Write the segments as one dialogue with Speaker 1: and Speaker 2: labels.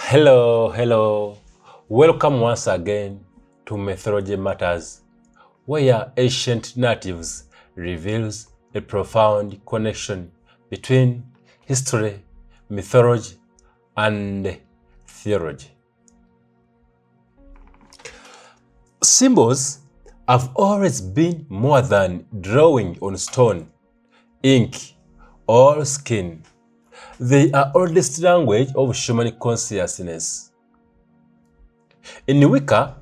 Speaker 1: Hello. Welcome once again to Mythology Matters, where ancient narratives reveals a profound connection between history, mythology, and theology. Symbols have always been more than drawing on stone, ink, or skin. They are oldest language of human consciousness. In Wicca,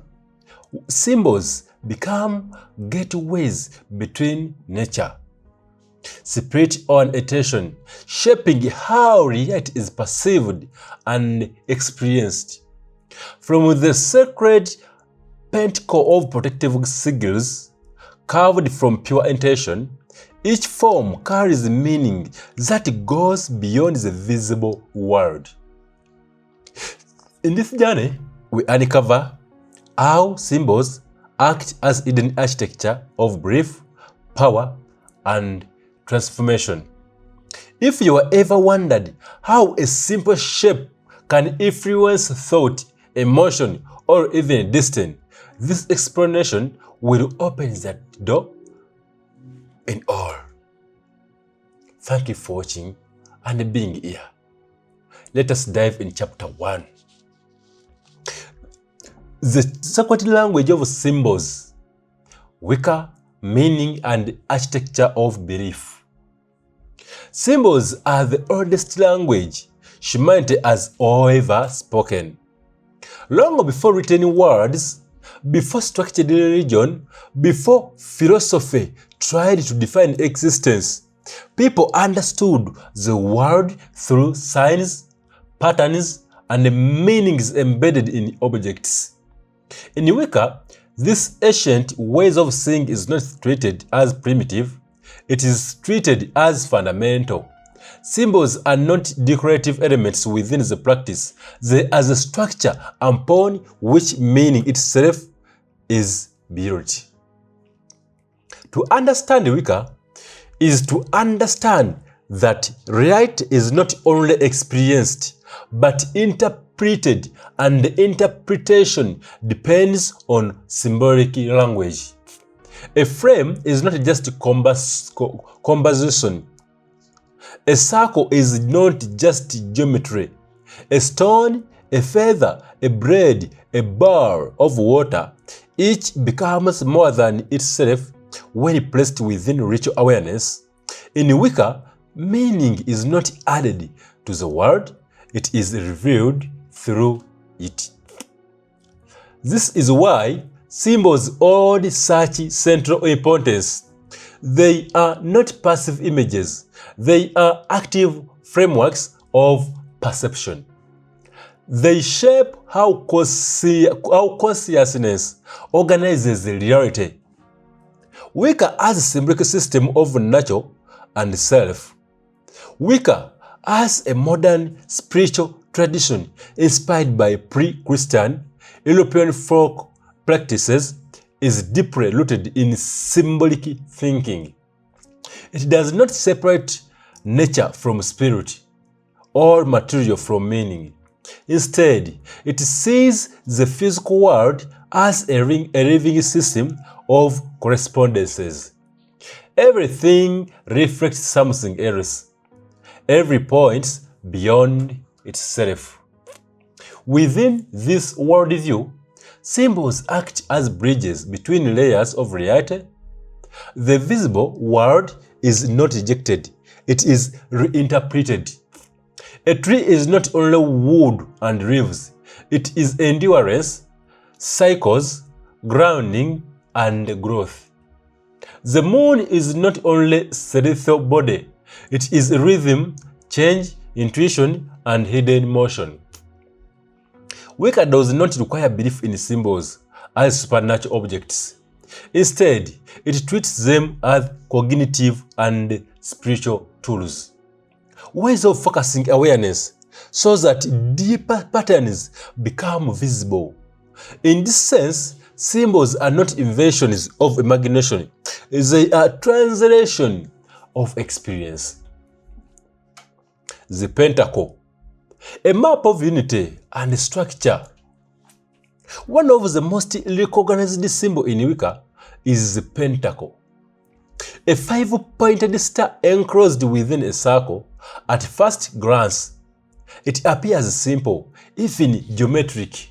Speaker 1: symbols become gateways between nature, spirit, and attention, shaping how reality is perceived and experienced. From the sacred pentacle of protective sigils, carved from pure intention, each form carries meaning that goes beyond the visible world. In this journey, we uncover how symbols act as hidden architecture of belief, power, and transformation. If you have ever wondered how a simple shape can influence thought, emotion, or even destiny, this explanation will open that door in all. Thank you for watching and being here. Let us dive in chapter 1. The sacred language of symbols, Wicca, meaning and architecture of belief. Symbols are the oldest language humanity has ever spoken. Long before written words, before structured religion, before philosophy tried to define existence, people understood the world through signs, patterns, and meanings embedded in objects. In Wicca, this ancient ways of seeing is not treated as primitive, it is treated as fundamental. Symbols are not decorative elements within the practice, they are the structure upon which meaning itself is built. To understand Wicca is to understand that reality is not only experienced but interpreted, and the interpretation depends on symbolic language. A frame is not just composition. A circle is not just geometry. A stone, a feather, a blade, a bar of water, each becomes more than itself when placed within ritual awareness. In Wicca, meaning is not added to the world, it is revealed through it. This is why symbols hold such central importance. They are not passive images, they are active frameworks of perception. They shape how consciousness organizes reality. Wicca has a symbolic system of nature and self. Wicca has a modern spiritual tradition inspired by pre-Christian European folk practices, is deeply rooted in symbolic thinking. It does not separate nature from spirit or material from meaning. Instead, it sees the physical world as a living system of correspondences. Everything reflects something else. Every point beyond itself. Within this worldview, symbols act as bridges between layers of reality. The visible world is not rejected, it is reinterpreted. A tree is not only wood and leaves, it is endurance, cycles, grounding, and growth. The moon is not only celestial body, it is rhythm, change, intuition, and hidden motion. Wicca does not require belief in symbols as supernatural objects. Instead, it treats them as cognitive and spiritual tools. Ways of focusing awareness so that deeper patterns become visible. In this sense, symbols are not inventions of imagination, they are translation of experience. The pentacle. a map of unity and structure. One of the most recognized symbols in Wicca is the pentacle, a 5-pointed star enclosed within a circle. At first glance, it appears simple, even geometric.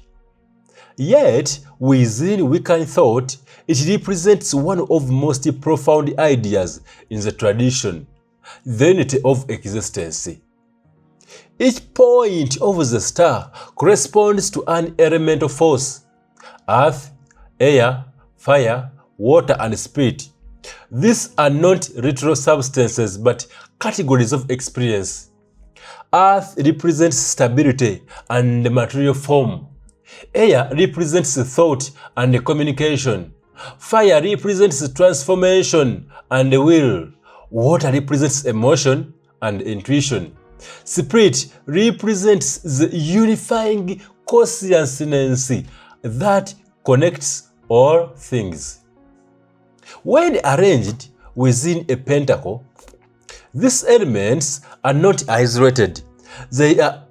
Speaker 1: Yet, within Wiccan thought, it represents one of the most profound ideas in the tradition, the unity of existence. Each point of the star corresponds to an elemental force: earth, air, fire, water, and spirit. These are not literal substances but categories of experience. Earth represents stability and material form. Air represents thought and communication. Fire represents transformation and will. Water represents emotion and intuition. Spirit represents the unifying consciousness that connects all things. When arranged within a pentacle, these elements are not isolated. They are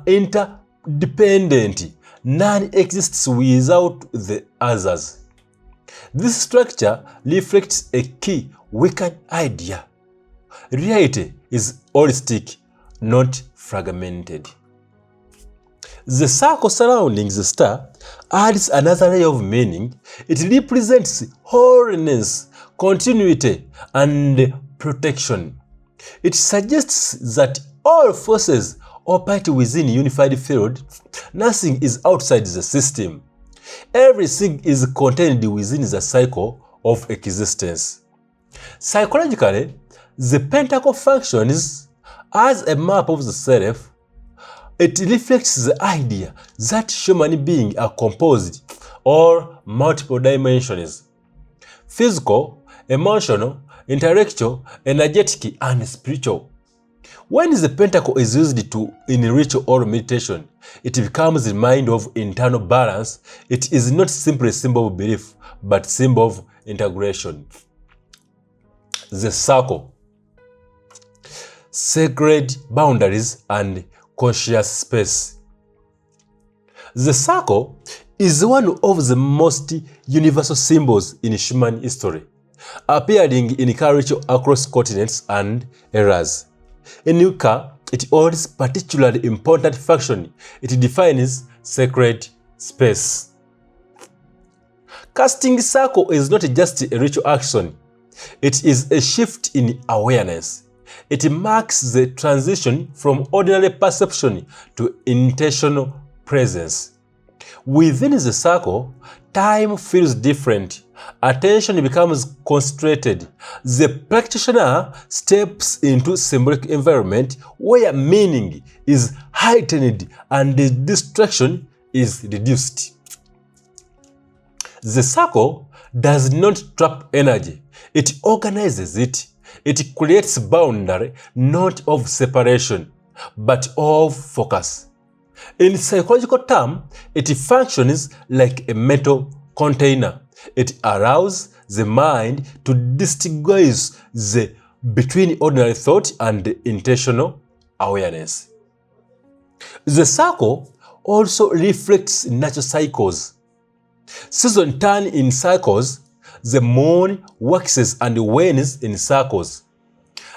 Speaker 1: interdependent. None exists without the others. This structure reflects a key Wiccan idea. Reality is holistic, not fragmented. The circle surrounding the star adds another layer of meaning. It represents wholeness, continuity, and protection. It suggests that all forces operate within a unified field. Nothing is outside the system. Everything is contained within the cycle of existence. Psychologically, the pentacle functions as a map of the self. It reflects the idea that human beings are composed of multiple dimensions: physical, emotional, intellectual, energetic, and spiritual. When the pentacle is used in ritual or meditation, it becomes a mind of internal balance. It is not simply a symbol of belief, but a symbol of integration. The circle: sacred boundaries and conscious space. The circle is one of the most universal symbols in human history, appearing in culture across continents and eras. In Wicca, it holds particularly important function. It defines sacred space. Casting circle is not just a ritual action. It is a shift in awareness. It marks the transition from ordinary perception to intentional presence. Within the circle, time feels different. Attention becomes concentrated. The practitioner steps into a symbolic environment where meaning is heightened and the distraction is reduced. The circle does not trap energy. It organizes it. It creates boundary not of separation, but of focus. In psychological terms, it functions like a mental container. It allows the mind to distinguish between ordinary thought and intentional awareness. The circle also reflects natural cycles. Seasons turn in cycles. The moon waxes and wanes in circles.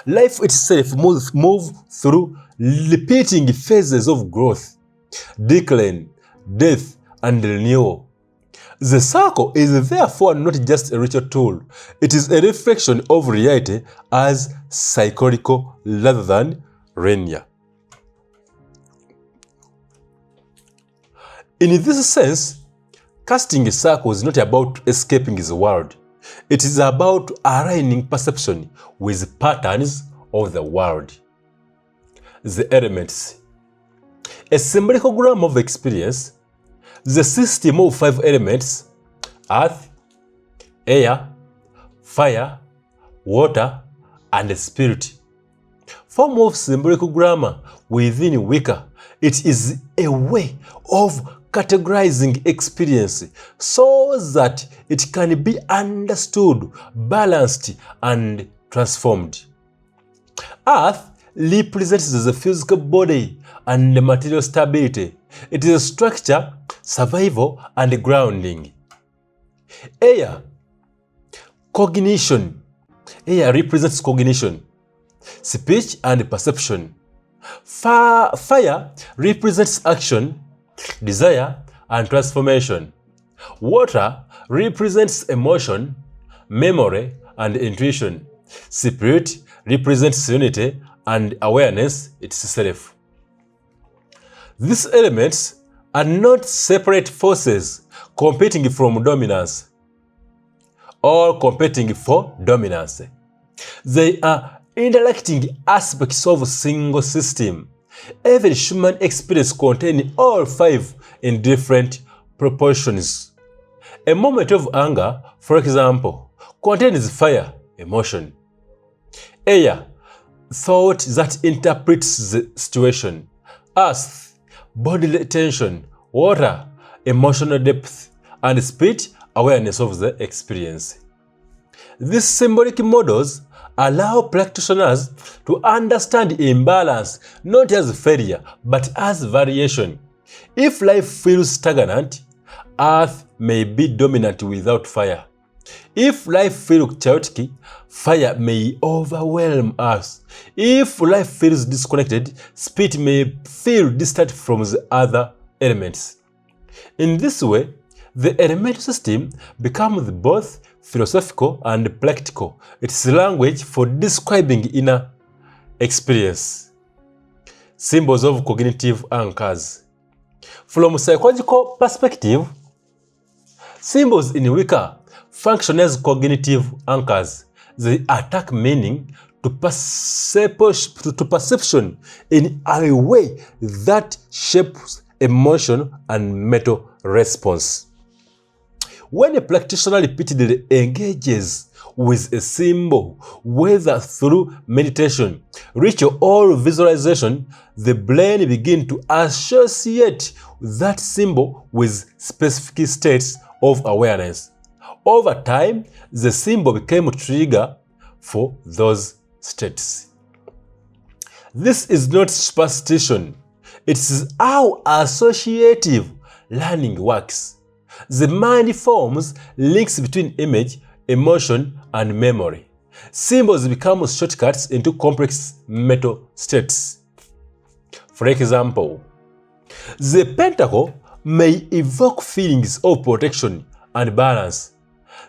Speaker 1: Life itself moves through repeating phases of growth, decline, death, and renewal. The circle is therefore not just a ritual tool. It is a reflection of reality as psychological rather than linear. In this sense, casting a circle is not about escaping the world. It is about aligning perception with patterns of the world. The elements: a symbolic of experience. The system of 5 elements: earth, air, fire, water, and spirit. Form of symbolic grammar within Wicca. It is a way of categorizing experience so that it can be understood, balanced, and transformed. Earth represents the physical body and the material stability. It is a structure, survival, and grounding. Air, cognition. Air represents cognition, speech, and perception. Fire represents action, desire, and transformation. Water represents emotion, memory, and intuition. Spirit represents unity and awareness itself. These elements are not separate forces competing from dominance or competing for dominance. They are interacting aspects of a single system. Every human experience contains all five in different proportions. A moment of anger, for example, contains fire, emotion. Air, thought that interprets the situation. Earth, bodily tension. Water, emotional depth. And spirit, awareness of the experience. These symbolic models allow practitioners to understand imbalance not as failure but as variation. If life feels stagnant, earth may be dominant without fire. If life feels chaotic, fire may overwhelm us. If life feels disconnected, spirit may feel distant from the other elements. In this way, the elemental system becomes both philosophical and practical. It's language for describing inner experience. Symbols of cognitive anchors. From a psychological perspective, symbols in Wicca function as cognitive anchors. They attack meaning to perception in a way that shapes emotion and mental response. When a practitioner repeatedly engages with a symbol, whether through meditation, ritual, or visualization, the brain begins to associate that symbol with specific states of awareness. Over time, the symbol became a trigger for those states. This is not superstition. It is how associative learning works. The mind forms links between image, emotion, and memory. Symbols become shortcuts into complex mental states. For example, the pentacle may evoke feelings of protection and balance.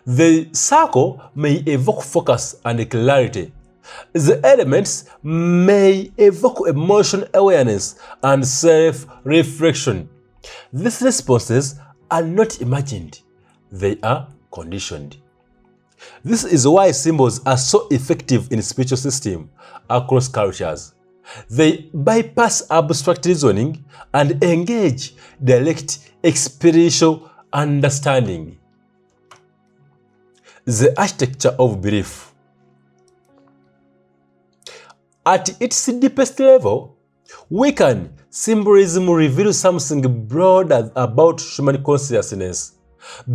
Speaker 1: The circle may evoke focus and clarity. The elements may evoke emotional awareness and self-reflection. These responses are not imagined, they are conditioned. This is why symbols are so effective in spiritual systems across cultures. They bypass abstract reasoning and engage direct experiential understanding. The architecture of belief. At its deepest level, Wiccan symbolism reveals something broader about human consciousness.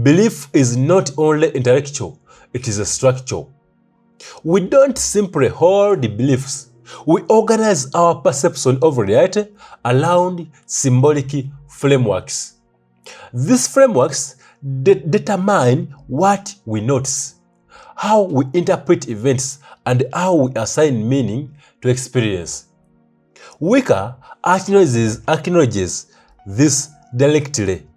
Speaker 1: Belief is not only intellectual, it is a structure. We don't simply hold beliefs, we organize our perception of reality around symbolic frameworks. These frameworks determine what we notice, how we interpret events, and how we assign meaning to experience. Wicca acknowledges this directly.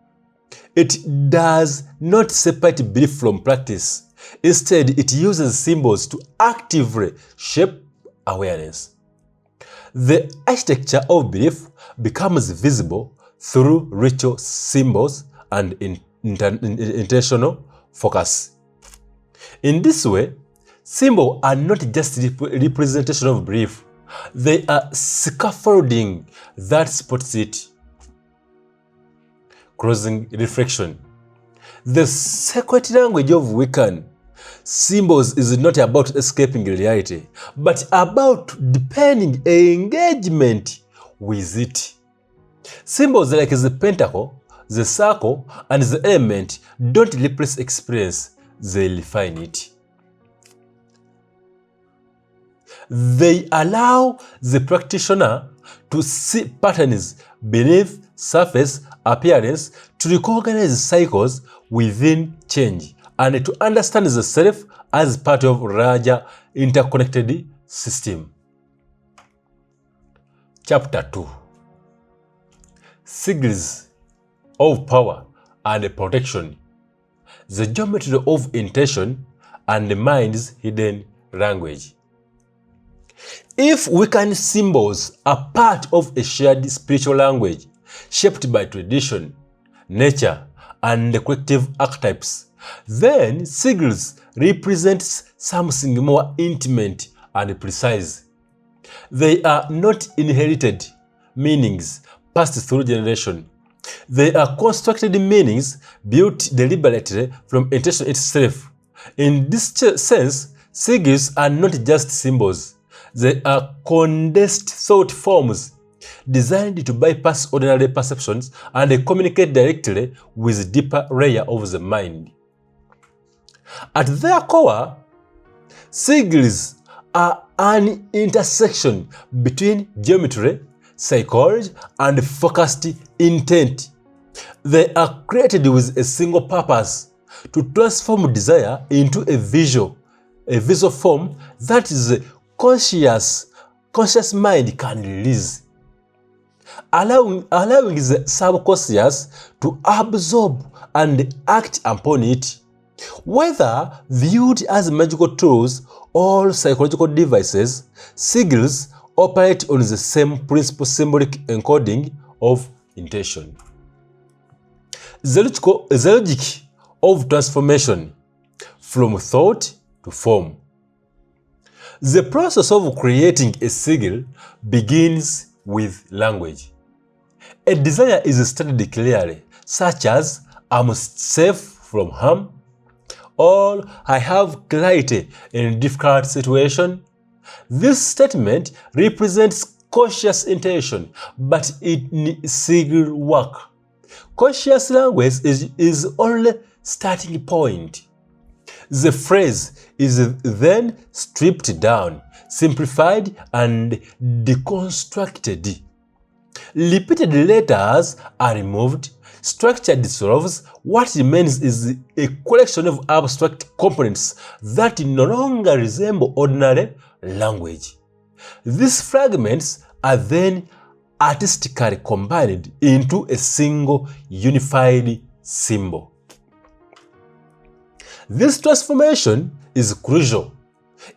Speaker 1: It does not separate belief from practice. Instead, it uses symbols to actively shape awareness. The architecture of belief becomes visible through ritual symbols and intentional focus. In this way, symbols are not just representation of belief, they are scaffolding that supports it. Closing reflection. The sacred language of Wiccan symbols is not about escaping reality, but about deepening engagement with it. Symbols like the pentacle, the circle, and the element don't replace experience, they refine it. They allow the practitioner to see patterns beneath surface appearance, to recognize cycles within change, and to understand the self as part of a larger interconnected system. Chapter 2. Sigils of power and protection. The geometry of intention and the mind's hidden language. If Wiccan symbols are part of a shared spiritual language shaped by tradition, nature, and the collective archetypes, then sigils represents something more intimate and precise. They are not inherited meanings passed through generation. They are constructed meanings built deliberately from intention itself. In this sense, sigils are not just symbols. They are condensed thought forms designed to bypass ordinary perceptions and communicate directly with deeper layer of the mind. At their core, sigils are an intersection between geometry, psychology, and focused intent. They are created with a single purpose: to transform desire into a visual form that is conscious mind can release, allowing the subconscious to absorb and act upon it. Whether viewed as magical tools or psychological devices, sigils operate on the same principle: symbolic encoding of intention. The logic of transformation from thought to form. The process of creating a sigil begins with language. A desire is stated clearly, such as "I'm safe from harm," or "I have clarity in difficult situation." This statement represents conscious intention, but it needs sigil work. Conscious language is only starting point. The phrase is then stripped down, simplified, and deconstructed. Repeated letters are removed. Structure dissolves. What remains is a collection of abstract components that no longer resemble ordinary language. These fragments are then artistically combined into a single unified symbol. This transformation is crucial.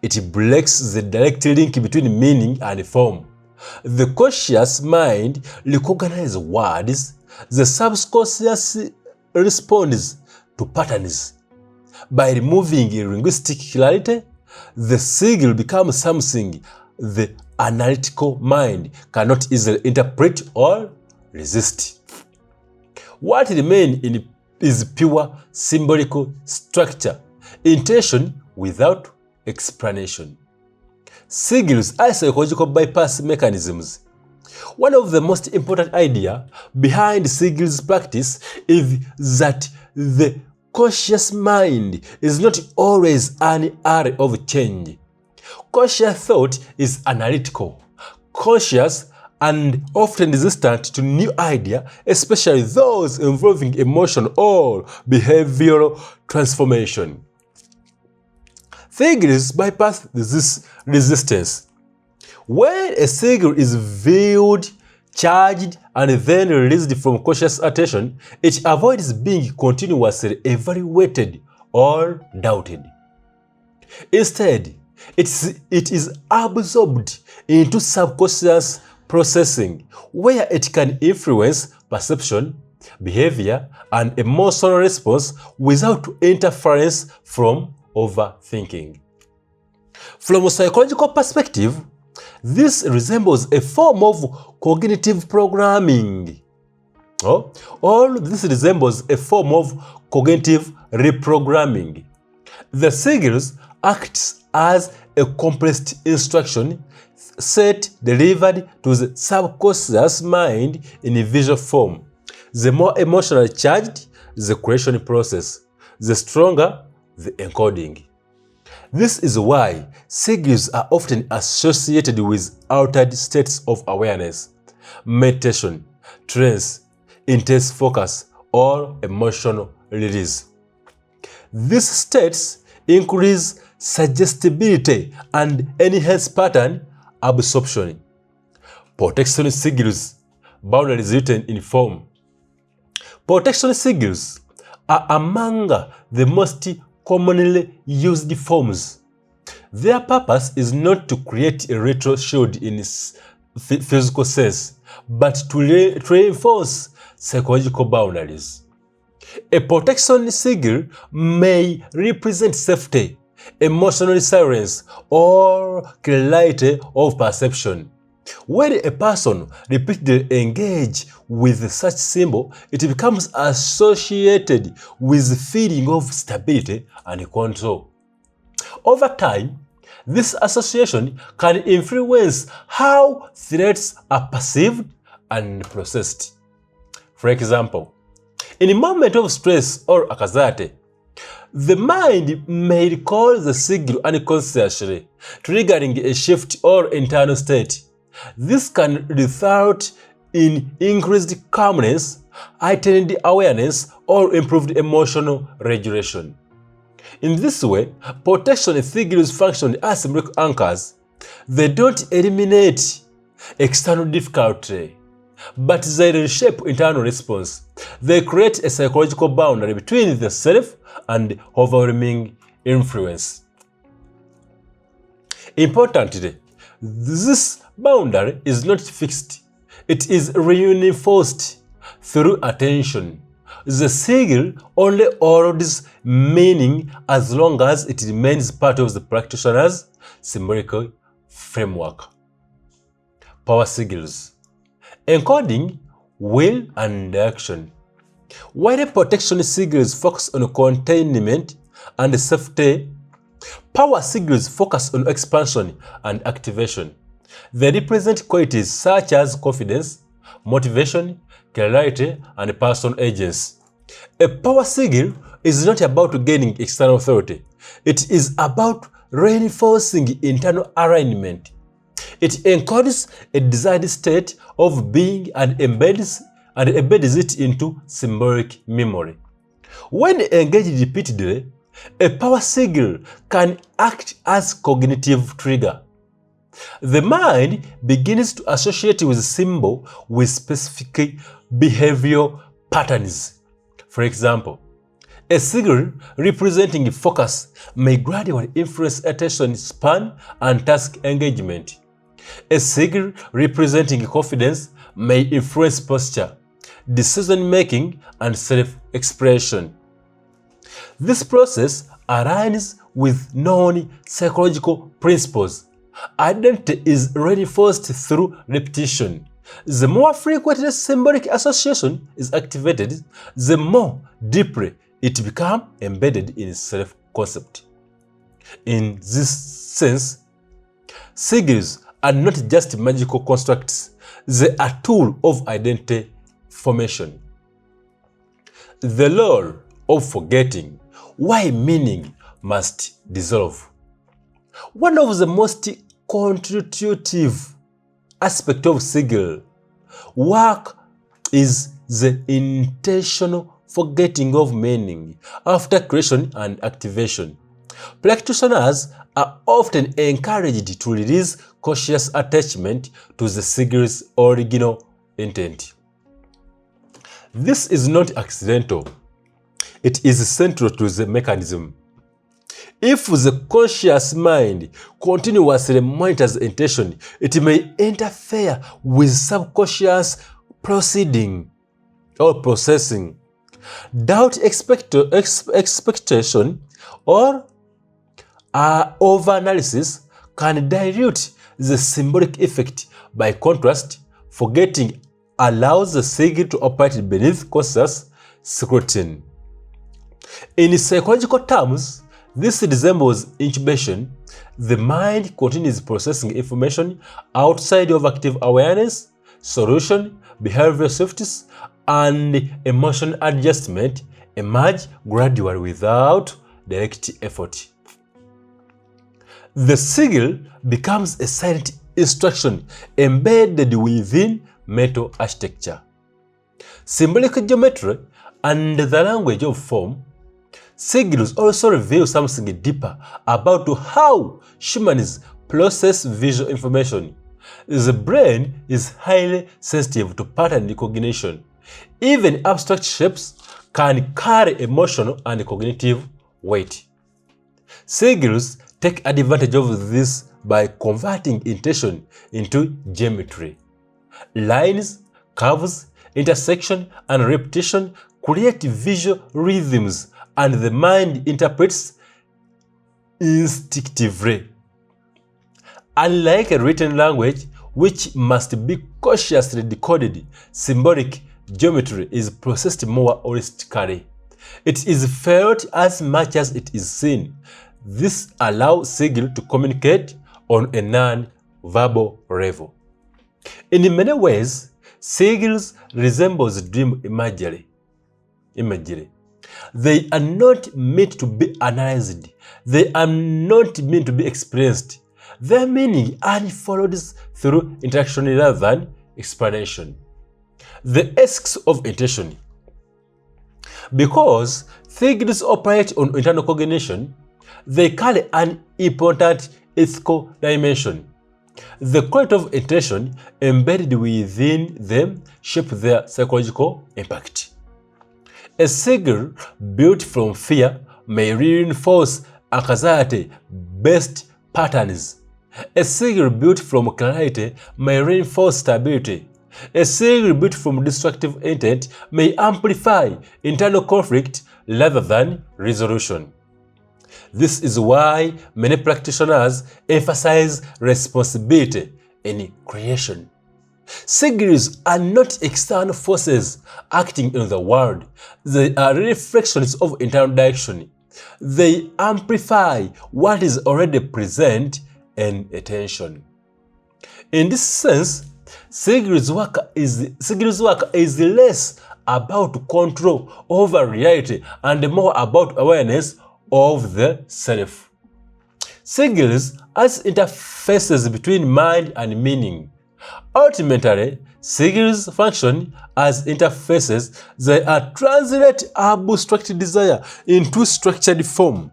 Speaker 1: It breaks the direct link between meaning and form. The conscious mind recognizes words. The subconscious responds to patterns. By removing linguistic clarity, the sigil becomes something the analytical mind cannot easily interpret or resist. What remains is pure symbolic structure, intention without explanation. Sigils are psychological bypass mechanisms. One of the most important ideas behind sigils practice is that the conscious mind is not always an area of change. Conscious thought is analytical, conscious, and often resistant to new ideas, especially those involving emotion or behavioral transformation. Sigils bypass this resistance. When a sigil is viewed, charged, and then released from conscious attention, it avoids being continuously evaluated or doubted. Instead, it is absorbed into subconscious processing, where it can influence perception, behavior, and emotional response without interference from overthinking. From a psychological perspective, this resembles a form of cognitive programming. This resembles a form of cognitive reprogramming. The sigils acts as a compressed instruction set delivered to the subconscious mind in a visual form. The more emotionally charged the creation process, the stronger the encoding. This is why sigils are often associated with altered states of awareness, meditation, trance, intense focus, or emotional release. These states increase suggestibility and enhance pattern absorption. Protection sigils, boundaries written in form. Protection sigils are among the most commonly used forms. Their purpose is not to create a retro shield in physical sense, but to reinforce psychological boundaries. A protection sigil may represent safety, emotional silence, or clarity of perception. When a person repeatedly engages with such symbol, it becomes associated with the feeling of stability and control. Over time, this association can influence how threats are perceived and processed. For example, in a moment of stress or anxiety, the mind may recall the sigil unconsciously, triggering a shift or internal state. This can result in increased calmness, heightened awareness, or improved emotional regulation. In this way, protection sigils function as symbolic anchors. They don't eliminate external difficulty, but they reshape internal response. They create a psychological boundary between the self and overwhelming influence. Importantly, this boundary is not fixed. It is reinforced through attention. The sigil only holds meaning as long as it remains part of the practitioner's symbolic framework. Power sigils. Encoding will and action. While protection sigils focus on containment and safety, power sigils focus on expansion and activation. They represent qualities such as confidence, motivation, clarity, and personal agency. A power sigil is not about gaining external authority. It is about reinforcing internal alignment. It encodes a desired state of being and embeds it into symbolic memory. When engaged repeatedly, a power sigil can act as cognitive trigger. The mind begins to associate with a symbol with specific behavioral patterns. For example, a sigil representing focus may gradually influence attention span and task engagement. A sigil representing confidence may influence posture, decision-making, and self-expression. This process aligns with known psychological principles. Identity is reinforced through repetition. The more frequently symbolic association is activated, the more deeply it becomes embedded in self-concept. In this sense, sigils are not just magical constructs, they are tools of identity formation. The role of forgetting why meaning must dissolve. One of the most constitutive aspects of sigil work is the intentional forgetting of meaning after creation and activation. Practitioners are often encouraged to release conscious attachment to the sigil's original intent. This is not accidental. It is central to the mechanism. If the conscious mind continuously monitors intention, it may interfere with subconscious proceeding or processing. Doubt, expectation, or over-analysis can dilute the symbolic effect. By contrast, forgetting allows the sigil to operate beneath conscious scrutiny. In psychological terms, this resembles incubation. The mind continues processing information outside of active awareness, solution, behavioral shifts, and emotional adjustment emerge gradually without direct effort. The sigil becomes a silent instruction embedded within metal architecture. Symbolic geometry and the language of form, sigils also reveal something deeper about how humans process visual information. The brain is highly sensitive to pattern recognition. Even abstract shapes can carry emotional and cognitive weight. Sigils take advantage of this by converting intention into geometry. Lines, curves, intersection, and repetition create visual rhythms, and the mind interprets instinctively. Unlike a written language, which must be cautiously decoded, symbolic geometry is processed more holistically. It is felt as much as it is seen. This allows sigil to communicate on a non-verbal level. In many ways, sigils resembles dream imagery. They are not meant to be analyzed. They are not meant to be experienced. Their meaning unfolds through interaction rather than explanation. The essence of intention. Because sigils operate on internal cognition, they carry an important ethical dimension. The quality of intention embedded within them shape their psychological impact. A sigil built from fear may reinforce anxiety-based patterns. A sigil built from clarity may reinforce stability. A sigil built from destructive intent may amplify internal conflict rather than resolution. This is why many practitioners emphasize responsibility in creation. Sigils are not external forces acting in the world. They are reflections of internal direction. They amplify what is already present and attention. In this sense, sigils work is less about control over reality and more about awareness of the self. Sigils as interfaces between mind and meaning. Ultimately, sigils function as interfaces. They translate abstract desire into structured form,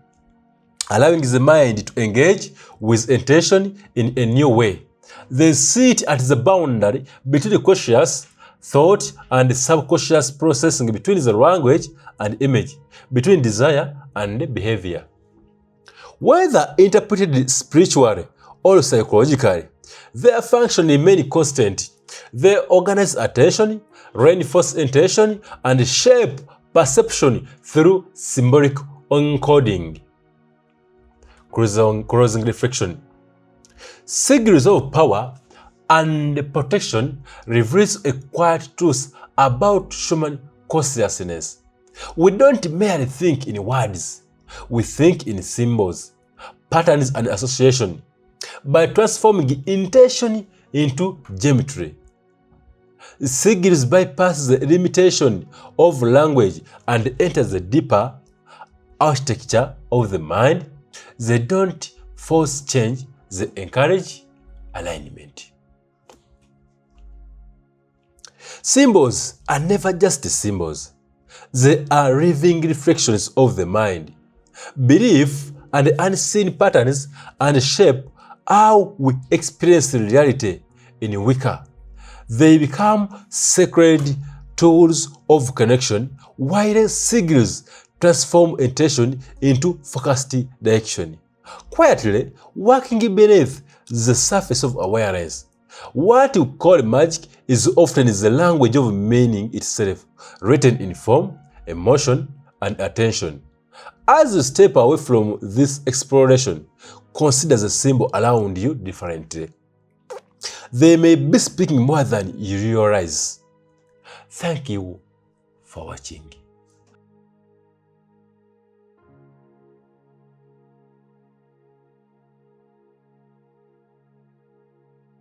Speaker 1: allowing the mind to engage with intention in a new way. They sit at the boundary between conscious thought and subconscious processing, between the language and image, between desire and behavior. Whether interpreted spiritually or psychologically, their function remains constant. They organize attention, reinforce intention, and shape perception through symbolic encoding. Closing reflection. Sigils of power and protection reveals a quiet truth about human consciousness. We don't merely think in words. We think in symbols, patterns, and association. By transforming intention into geometry, sigils bypass the limitation of language and enter the deeper architecture of the mind. They don't force change, they encourage alignment. Symbols are never just symbols. They are living reflections of the mind. Belief and unseen patterns and shape how we experience reality. In Wicca, they become sacred tools of connection, while sigils transform intention into focused direction, quietly working beneath the surface of awareness. What we call magic is often the language of meaning itself, written in form, emotion, and attention. As you step away from this exploration, consider the symbol around you differently. They may be speaking more than you realize. Thank you for watching.